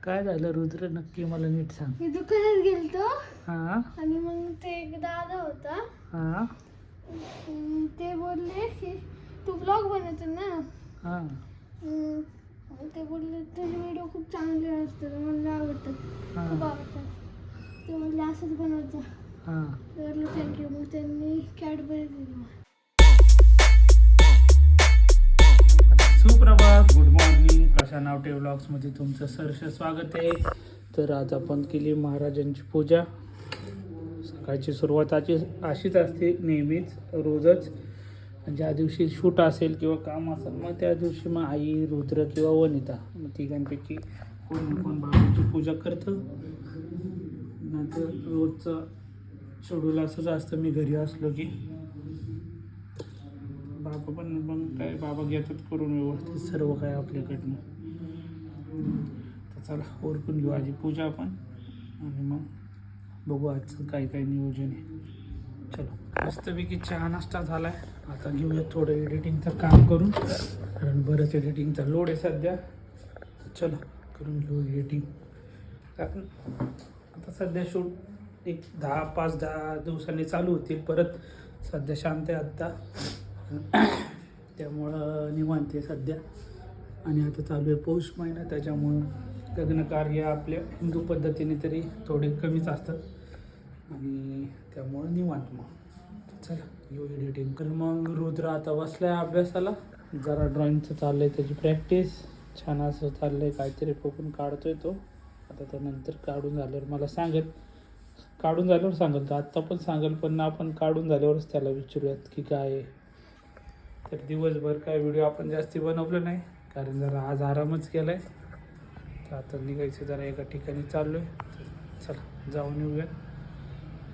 काय झालं रुद्र, नक्की मला नीट सांग. मी दुकानात गेलतो हा आणि मग ते एक दादा होता. हा ते बोलले की तू ब्लॉग बनवतो ना. हा ते बोलले तुझे व्हिडिओ खूप चांगले असतात, मला आवडतात, खूप हा आवडतात. ते बोलले असंच बनवायचं. हा बोलले थँक्यू. मग त्यांनी कॅडबरी दिली मला. सुप्रभात, गुड मॉर्निंग. प्रशांत नावटे व्लॉग्समध्ये तुमचं सहर्ष स्वागत आहे. तर आज आपण केली महाराजांची पूजा. सकाळची सुरुवात अशीच असते नेहमीच, रोजच. ज्या दिवशी शूट असेल किंवा काम असेल मग त्या दिवशी मग आई, रुद्र किंवा वनिता मग तिघांपैकी कोण ना कोण बाबांची पूजा करतं. नंतर रोजचं शेड्यूल असंच असतं. मी घरी असलो की बाबा पण मग काय बाबा घेतात करून व्यवस्थित सर्व काय आपल्याकडनं. तर चला ओरकून घेऊ आधी पूजा आपण आणि मग बघू आजचं काय काय नियोजन आहे. चलो मस्तपैकी चहा नाश्ता झाला आहे. आता घेऊया थोडं एडिटिंगचं काम करून, कारण बरंच एडिटिंगचा लोड आहे सध्या. चलो करून घेऊ एडिटिंग. कारण आता सध्या शूट एक 5-10 दिवसांनी चालू होतील परत. सध्या शांत आहे आत्ता, त्यामुळं निवांत आहे सध्या. आणि आता चालू आहे पौष महिना, त्याच्यामुळं लग्नकार्य आपल्या हिंदू पद्धतीने तरी थोडे कमीच असतात आणि त्यामुळं निवांत. मग चला येऊ एडिटिंग. तर मग रुद्र आता बसला आहे अभ्यासाला. जरा ड्रॉइंगचं चाललं आहे त्याची प्रॅक्टिस. छान असं चाललं आहे, काहीतरी बघून काढतोय तो. आता त्यानंतर काढून झाल्यावर मला सांगेल, काढून झाल्यावर सांगेल. तर आत्ता पण सांगेल, पण आपण काढून झाल्यावरच त्याला विचारूयात की काय आहे. तर दिवसभर काय व्हिडिओ आपण जास्ती बनवलं नाही, कारण जरा आज आरामच केला आहे. तर आता निघायचं, जरा एका ठिकाणी चाललो आहे. चला जाऊन येऊया.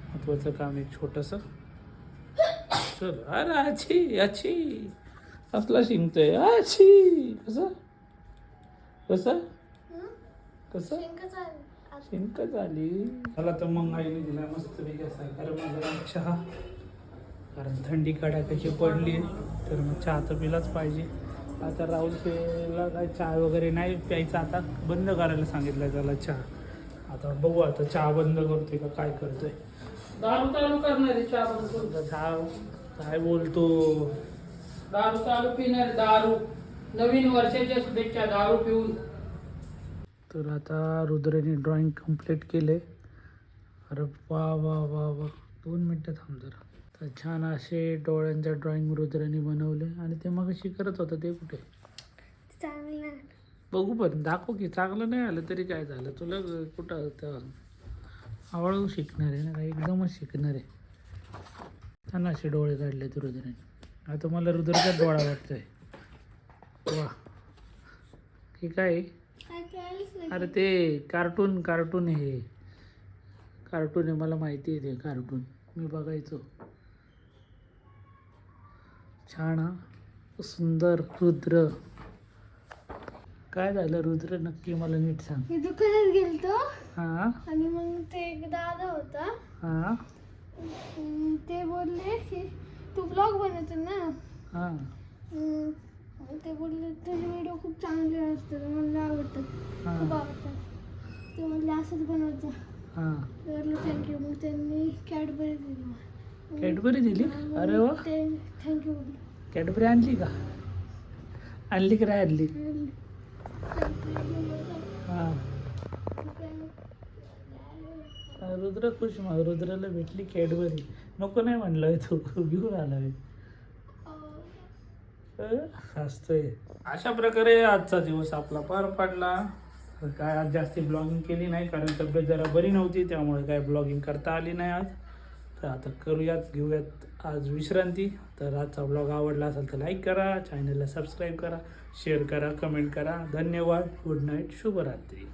महत्त्वाचं काम एक छोटंसं. चल. अरे आची आची असला शिंकतोय. आची कसं कसं कसं शिंक झाली. मला तर मग आईने दिला मस्त पैकी असा गरम चहा, कारण थंडी कडाक्याची पडली आहे. तर मग चहा तर पिलाच पाहिजे. आता राहुलला काय चहा वगैरे नाही प्यायचा, आता बंद करायला सांगितलं त्याला चहा. आता बघू आता चहा बंद करतोय का काय करतोय. दारू चालू करणार आहे, चहा बंद करतो. चहा काय बोलतो, दारू चालू पिणार, दारू नवीन वर्षाच्या शुभेच्छा दारू पिऊन. तर आता रुद्रने ड्रॉइंग कंप्लीट केले. अरे वा वा वा वा, 2 मिनटं थांब जरा. तर छान असे डोळ्यांच्या ड्रॉइंग रुद्रने बनवले. आणि ते मग अशी करत होतं ते कुठे चांगलं बघू, पण दाखव की. चांगलं नाही आलं तरी काय झालं, तुला कुठं तर हळूहळू शिकणार आहे ना, काय एकदमच शिकणार आहे. छान असे डोळे काढले तू रुद्रने. आता मला रुद्रचा डोळा वाटतोय. वा हे काय आहे? अरे ते कार्टून आहे, कार्टून आहे. मला माहिती आहे ते कार्टून, मी बघायचो. छान हा, सुंदर रुद्र. काय झालं रुद्र, नक्की मला नीट सांग. मी दुकानात गेलतो हा आणि मग ते एक दादा होता. हा ते बोलले की तू ब्लॉग बनवतो ना. हा ते बोलले तुझे व्हिडिओ खूप चांगले असतात, मला आवडतात, खूप आवडतात. ते बोलले असंच बनवायचं. हा बोलले थँक्यू. मग त्यांनी कॅडबरी दिली मला. कॅडबरी दिली. अरे वा, ते थँक्यू बोलले. कॅडबरी आणली का? आणली की नाही आणली? हा रुद्र खुश. मग रुद्राला भेटली कॅडबरी. नको नाही म्हणलं तू, घेऊन आला. हसतोय. अशा प्रकारे आजचा दिवस आपला पार पडला. काय आज जास्ती ब्लॉगिंग केली नाही, कारण तब्येत जरा बरी नव्हती, त्यामुळे काय ब्लॉगिंग करता आली नाही आज. तर आता घेऊयात आज विश्रांती. तर आजचा ब्लॉग आवडला असेल तर लाईक करा, चॅनलला सबस्क्राईब करा, शेअर करा, कमेंट करा. धन्यवाद. गुड नाईट, शुभरात्री.